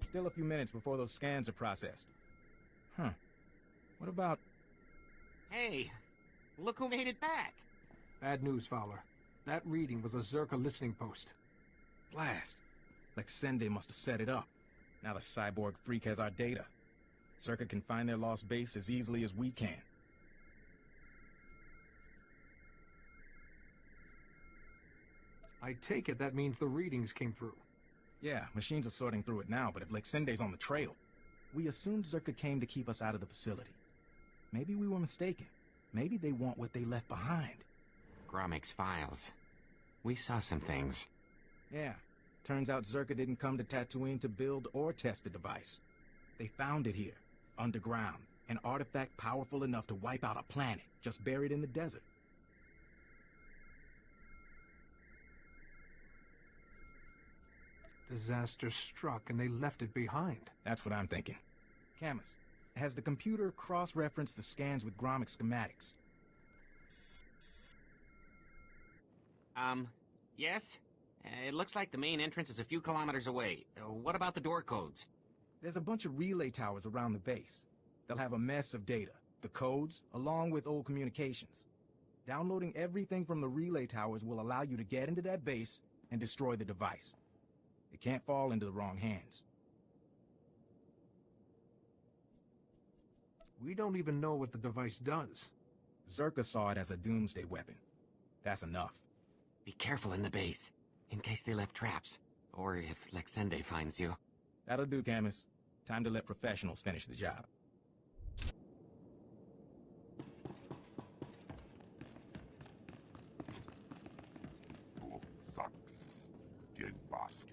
Still a few minutes before those scans are processed. Huh. What about... Hey, look who made it back. Bad news, Fauler. That reading was a Czerka listening post. Blast. Lexende must have set it up. Now the cyborg freak has our data. Czerka can find their lost base as easily as we can. I take it that means the readings came through. Yeah, machines are sorting through it now, but if Lexende's on the trail, we assumed Czerka came to keep us out of the facility. Maybe we were mistaken. Maybe they want what they left behind. Gromik's files. We saw some things. Yeah. Turns out Czerka didn't come to Tatooine to build or test the device. They found it here, underground, an artifact powerful enough to wipe out a planet, just buried in the desert. Disaster struck and they left it behind. That's what I'm thinking. Camus, has the computer cross-referenced the scans with Gromik schematics? Yes? It looks like the main entrance is a few kilometers away. What about the door codes? There's a bunch of relay towers around the base. They'll have a mess of data, the codes, along with old communications. Downloading everything from the relay towers will allow you to get into that base and destroy the device. It can't fall into the wrong hands. We don't even know what the device does. Czerka saw it as a doomsday weapon. That's enough. Be careful in the base, in case they left traps, or if Lexende finds you. That'll do, Camus. Time to let professionals finish the job. Sucks. Get fast.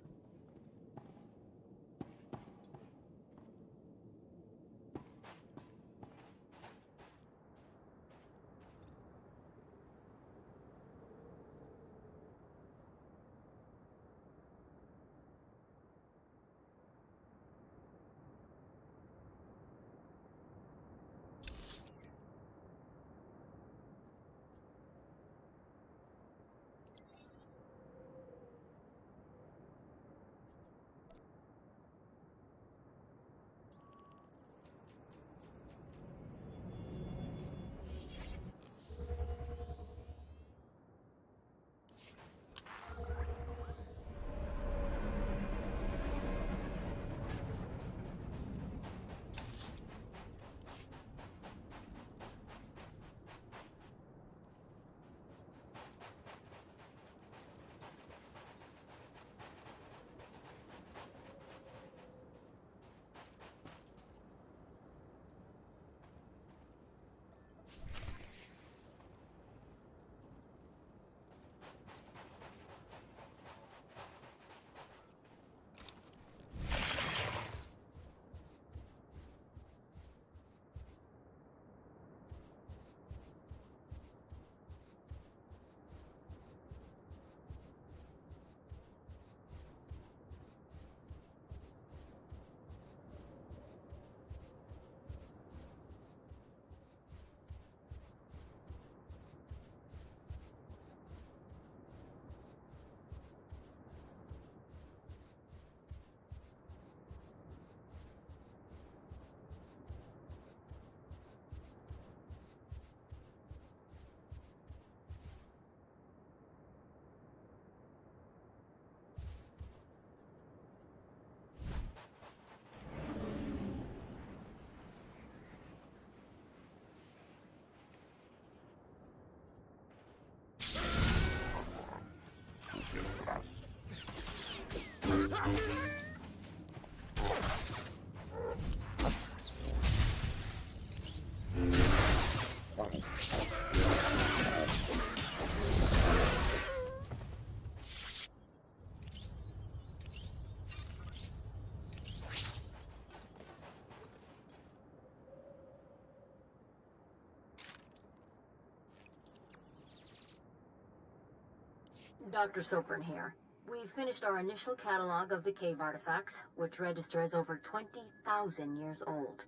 Dr. Sopran here. We've finished our initial catalog of the cave artifacts, which register as over 20,000 years old.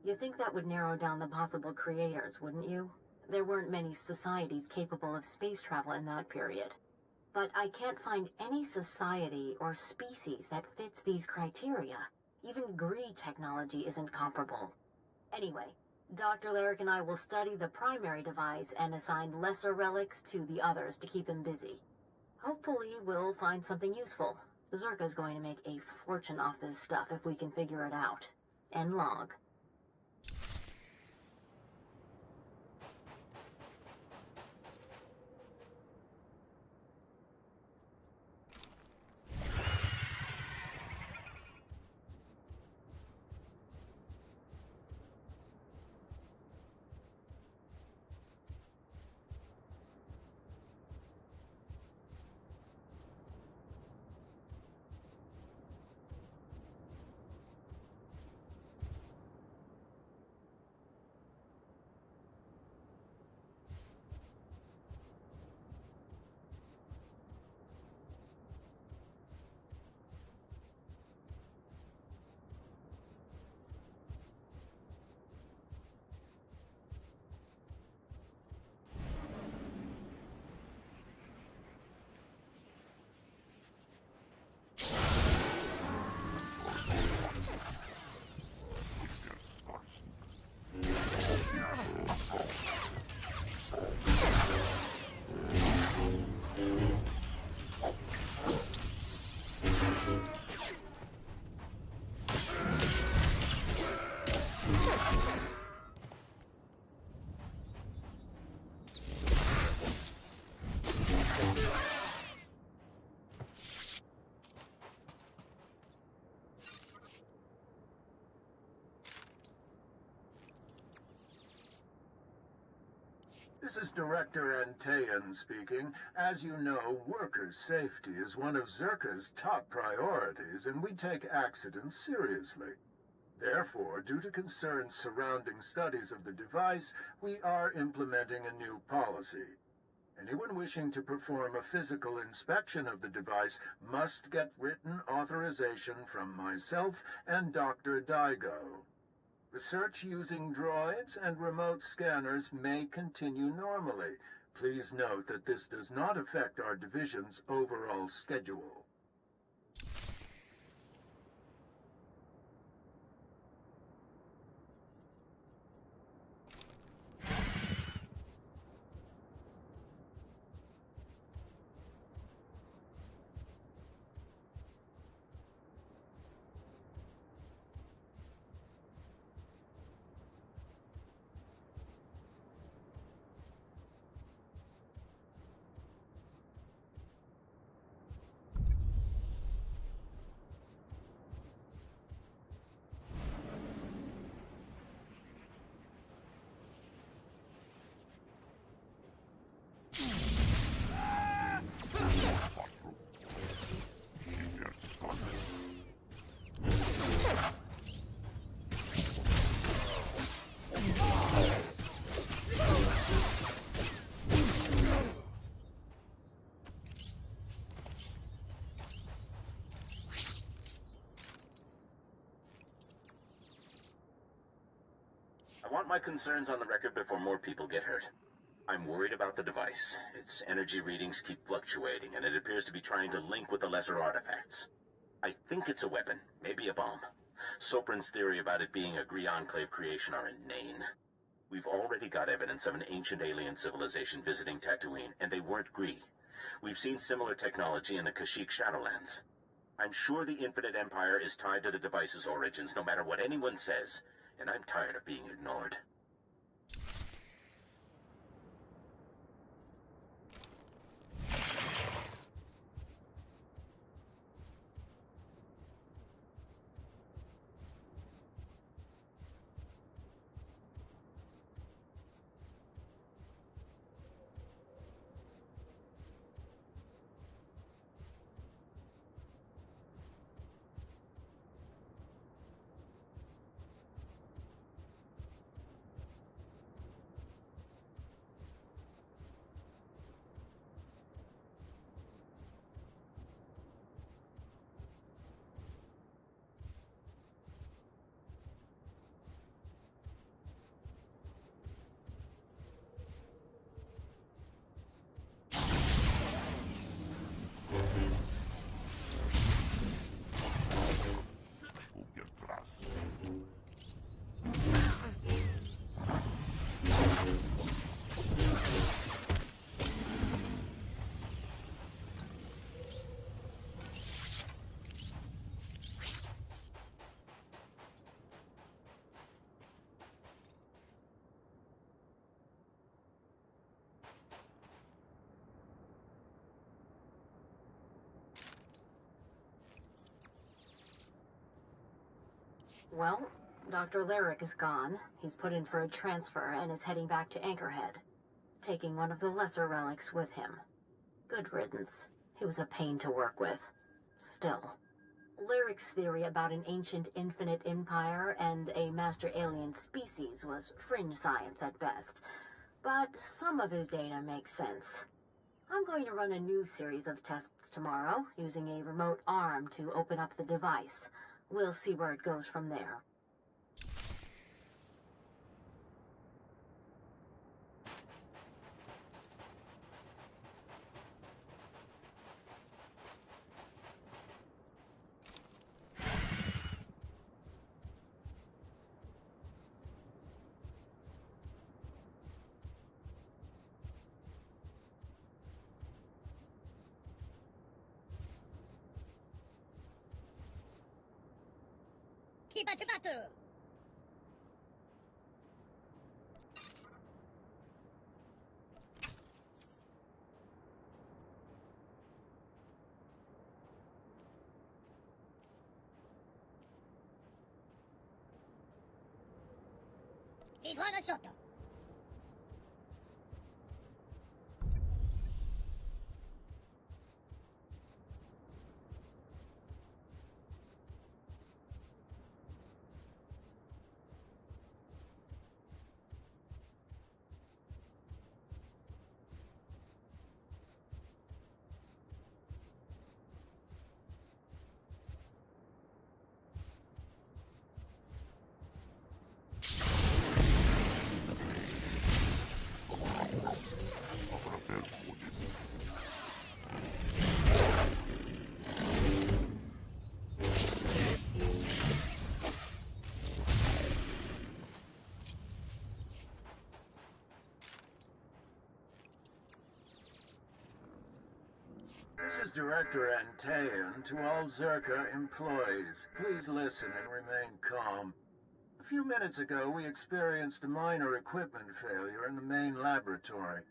You think that would narrow down the possible creators, wouldn't you? There weren't many societies capable of space travel in that period. But I can't find any society or species that fits these criteria. Even Gree technology isn't comparable. Anyway, Dr. Lyric and I will study the primary device and assign lesser relics to the others to keep them busy. Hopefully, we'll find something useful. Czerka's going to make a fortune off this stuff if we can figure it out. End log. This is Director Antaean speaking. As you know, workers' safety is one of Czerka's top priorities, and we take accidents seriously. Therefore, due to concerns surrounding studies of the device, we are implementing a new policy. Anyone wishing to perform a physical inspection of the device must get written authorization from myself and Dr. Daigo. Research using droids and remote scanners may continue normally. Please note that this does not affect our division's overall schedule. I want my concerns on the record before more people get hurt. I'm worried about the device. Its energy readings keep fluctuating, and it appears to be trying to link with the lesser artifacts. I think it's a weapon, maybe a bomb. Sopran's theory about it being a Gree Enclave creation are inane. We've already got evidence of an ancient alien civilization visiting Tatooine, and they weren't Gree. We've seen similar technology in the Kashyyyk Shadowlands. I'm sure the Infinite Empire is tied to the device's origins, no matter what anyone says. And I'm tired of being ignored. Well, Dr. Lyric is gone. He's put in for a transfer and is heading back to Anchorhead, taking one of the lesser relics with him. Good riddance. He was a pain to work with. Still. Lyric's theory about an ancient infinite empire and a master alien species was fringe science at best, but some of his data makes sense. I'm going to run a new series of tests tomorrow, using a remote arm to open up the device. We'll see where it goes from there. Batu. Iguana Soto. This is Director Antaean to all Czerka employees. Please listen and remain calm. A few minutes ago, we experienced a minor equipment failure in the main laboratory.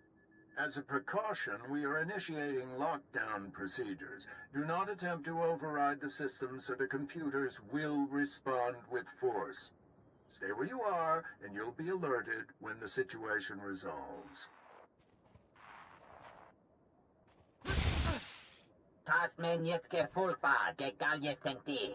As a precaution, we are initiating lockdown procedures. Do not attempt to override the system, so the computers will respond with force. Stay where you are, and you'll be alerted when the situation resolves. Tas men jetzt fulpa, gegal jestenti.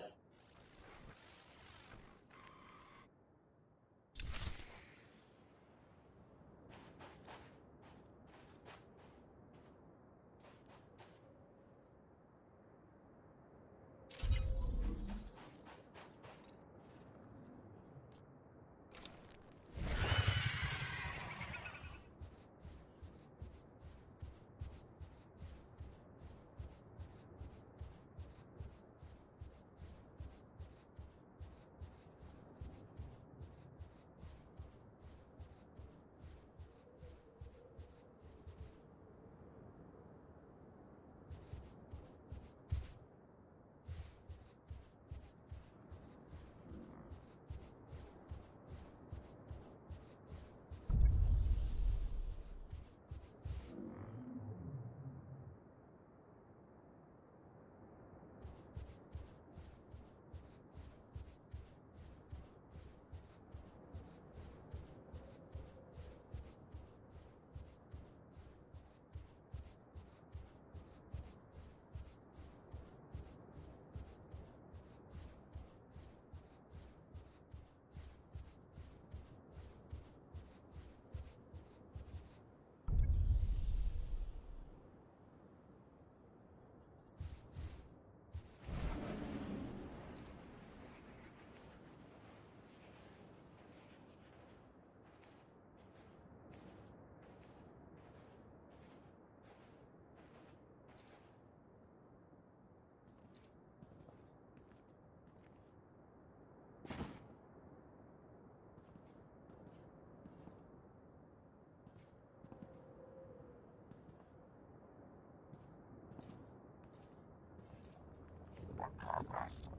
Patadas.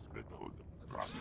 Zbyt krasny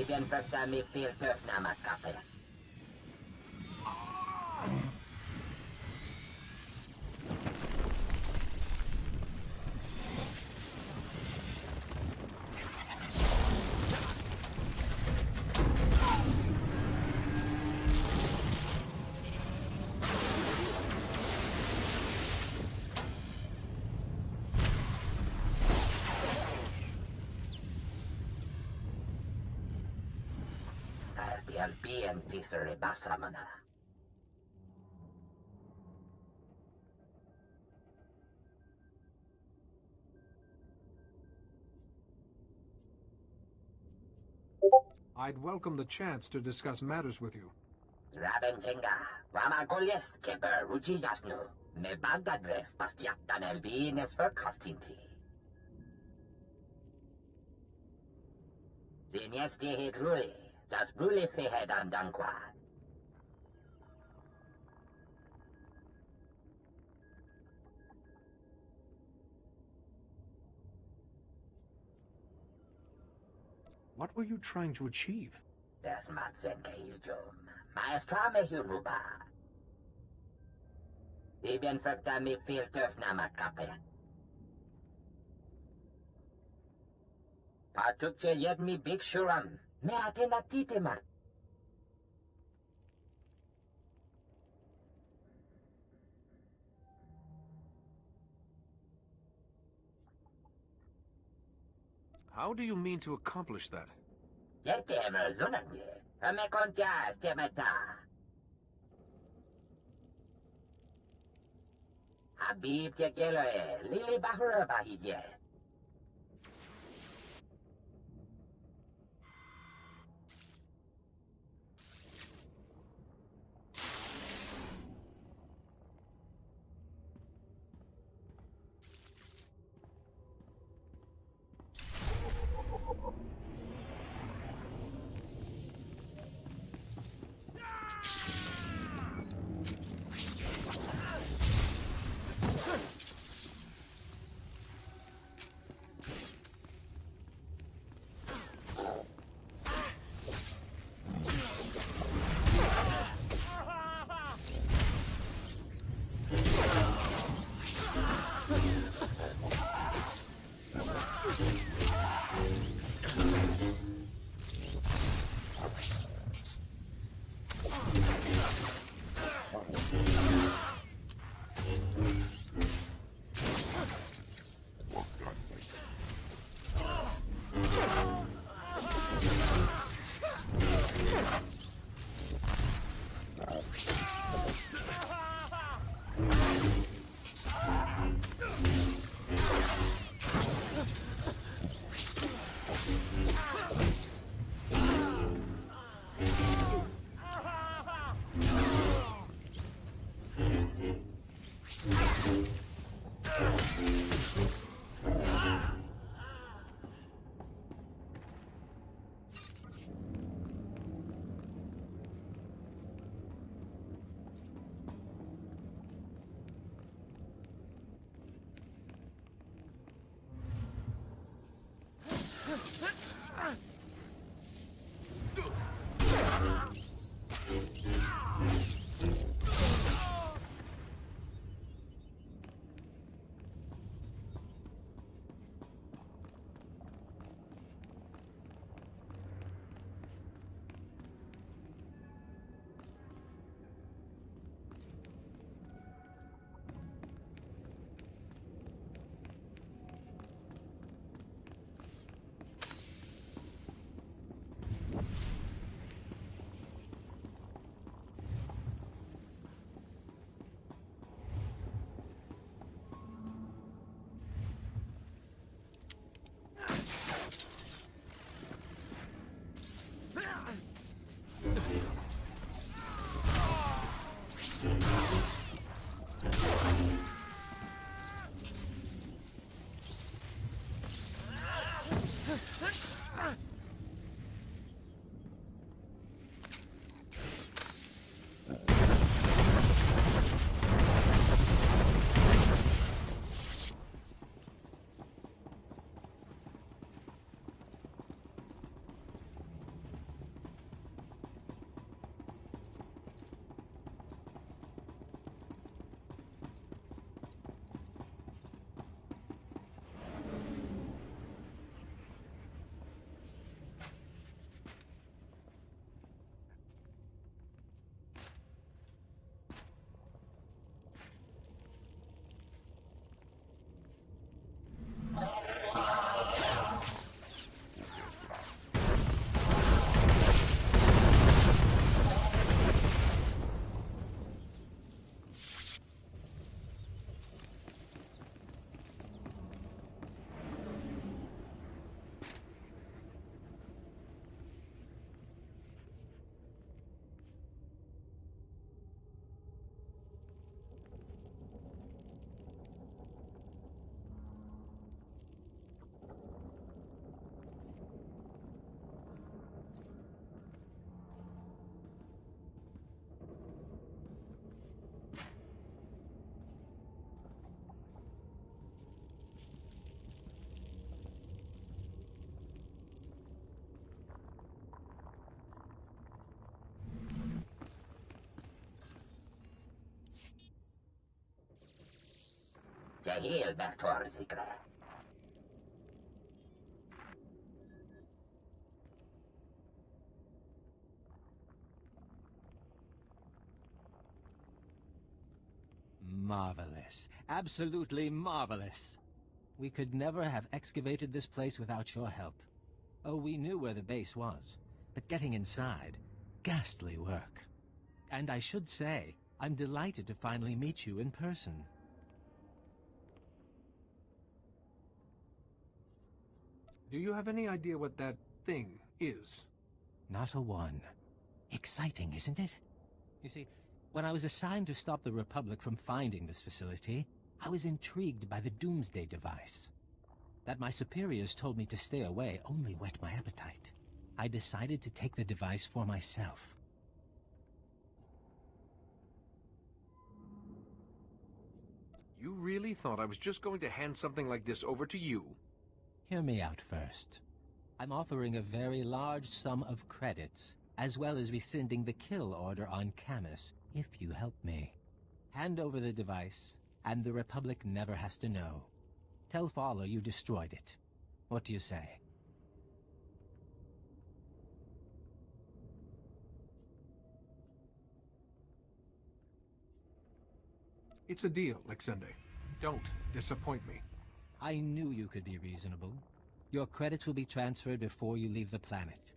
Bibian frukta mi filter nama kape. Bian tisere basamana. I'd welcome the chance to discuss matters with you. Raben Jenga, Rama Golyest Keper Ruji Jasnu, me Bagdadres Bastiatan Elbines for Costinti. Zinesti hit Ruli, das Bruli Fehed and Dankwa. What were you trying to achieve? Des Matzenke Yujum, Maestra Mehuruba. Bibian frukta mi filter nama kape. Patukche yed mi big shuram, me atenatite mat. How do you mean to accomplish that? Yertemer zunanye, me kontias temeta. Habib tekelere, lili bahura bahije. Jahil Bestor Zikre. Marvelous. Absolutely marvelous. We could never have excavated this place without your help. Oh, we knew where the base was, but getting inside, ghastly work. And I should say, I'm delighted to finally meet you in person. Do you have any idea what that thing is? Not a one. Exciting, isn't it? You see, when I was assigned to stop the Republic from finding this facility, I was intrigued by the Doomsday device. That my superiors told me to stay away only whet my appetite. I decided to take the device for myself. You really thought I was just going to hand something like this over to you? Hear me out first. I'm offering a very large sum of credits, as well as rescinding the kill order on Camus, if you help me. Hand over the device, and the Republic never has to know. Tell Fauler you destroyed it. What do you say? It's a deal, Lexende. Don't disappoint me. I knew you could be reasonable. Your credits will be transferred before you leave the planet.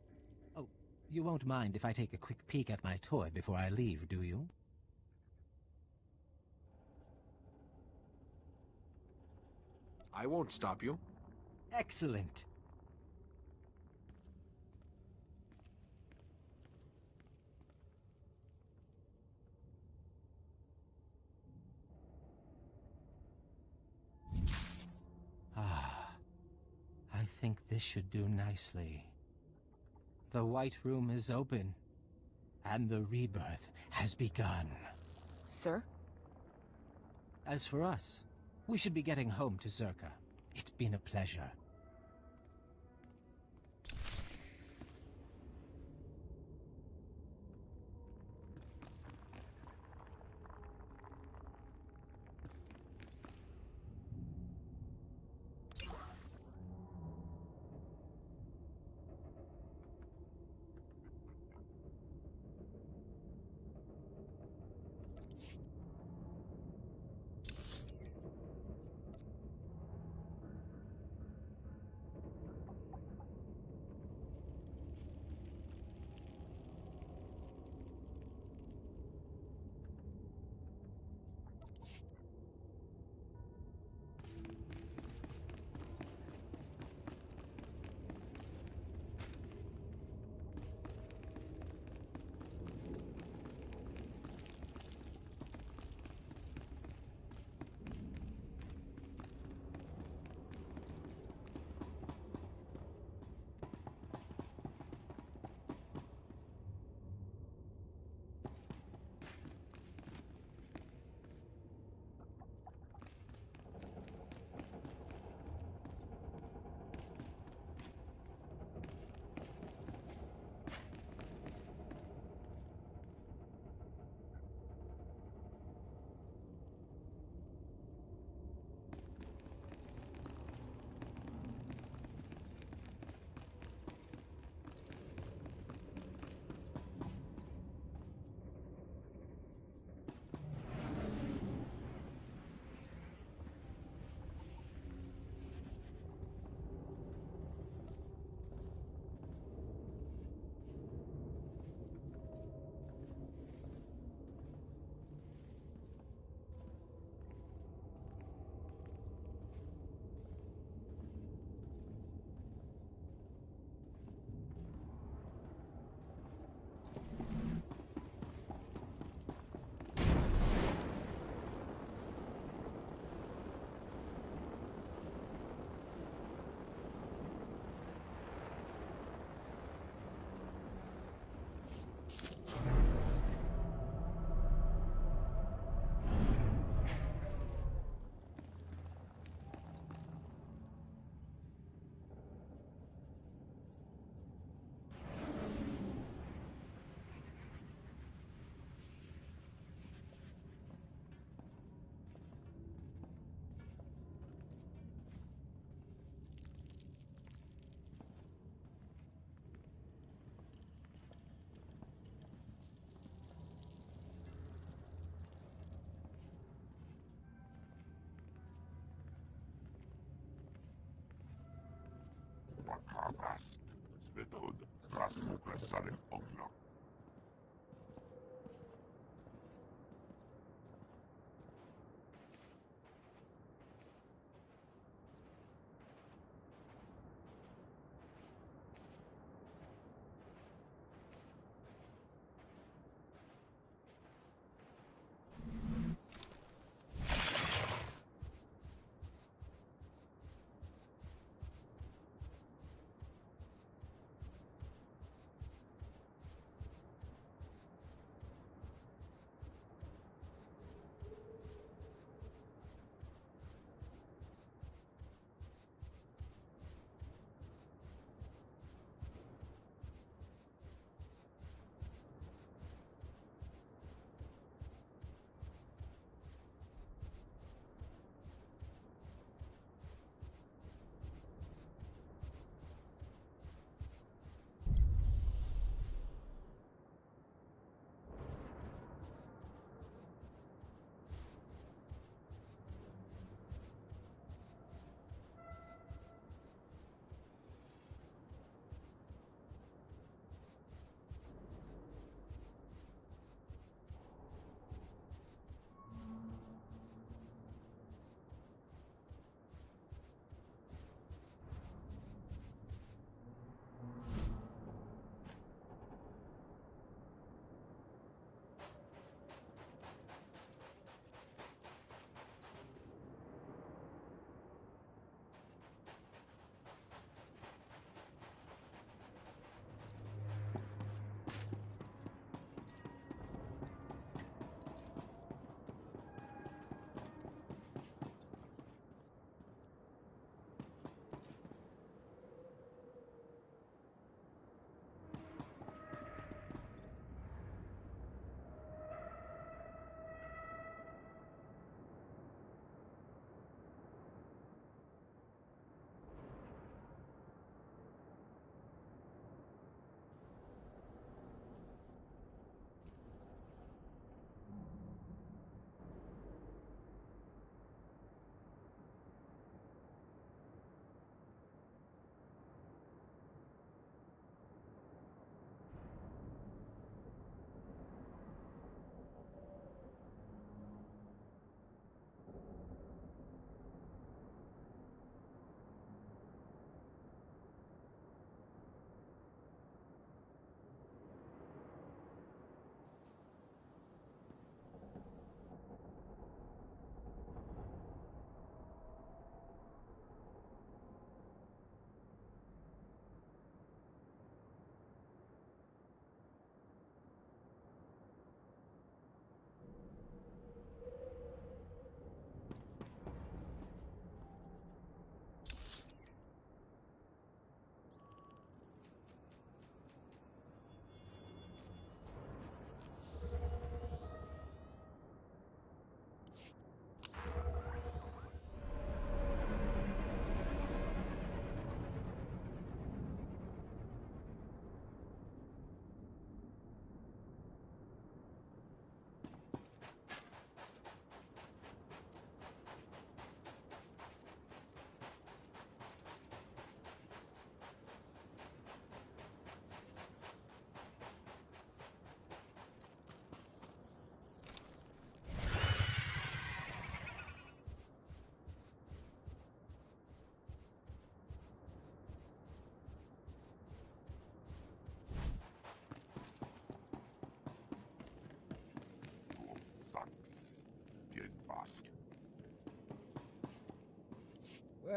Oh, you won't mind if I take a quick peek at my toy before I leave, do you? I won't stop you. Excellent. I think this should do nicely. The White Room is open, and the rebirth has begun. Sir? As for us, we should be getting home to Czerka. It's been a pleasure. Havas, Svetod, Rasmukrasarem Ogla.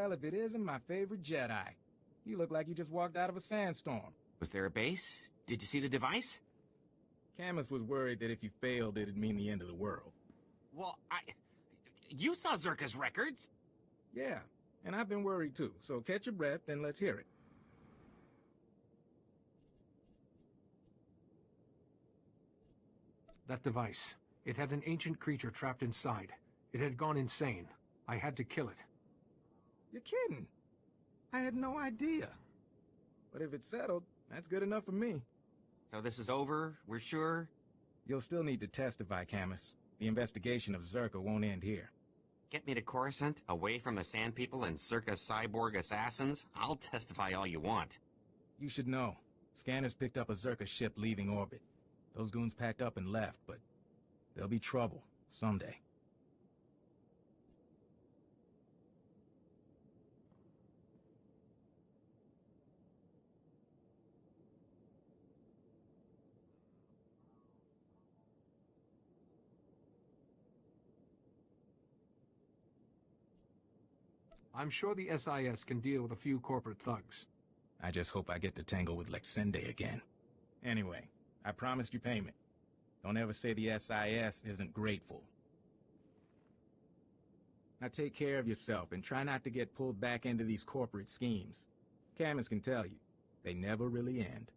Well, if it isn't my favorite Jedi. You look like you just walked out of a sandstorm. Was there a base? Did you see the device? Camus was worried that if you failed, it'd mean the end of the world. Well, You saw Czerka's records? Yeah, and I've been worried too, so catch your breath and let's hear it. That device. It had an ancient creature trapped inside. It had gone insane. I had to kill it. You're kidding. I had no idea. But if it's settled, that's good enough for me. So this is over? We're sure? You'll still need to testify, Camus. The investigation of Czerka won't end here. Get me to Coruscant, away from the Sand People and circa cyborg assassins? I'll testify all you want. You should know. Scanners picked up a Czerka ship leaving orbit. Those goons packed up and left, but there'll be trouble someday. I'm sure the SIS can deal with a few corporate thugs. I just hope I get to tangle with Lexende again. Anyway, I promised you payment. Don't ever say the SIS isn't grateful. Now take care of yourself and try not to get pulled back into these corporate schemes. Camus can tell you, they never really end.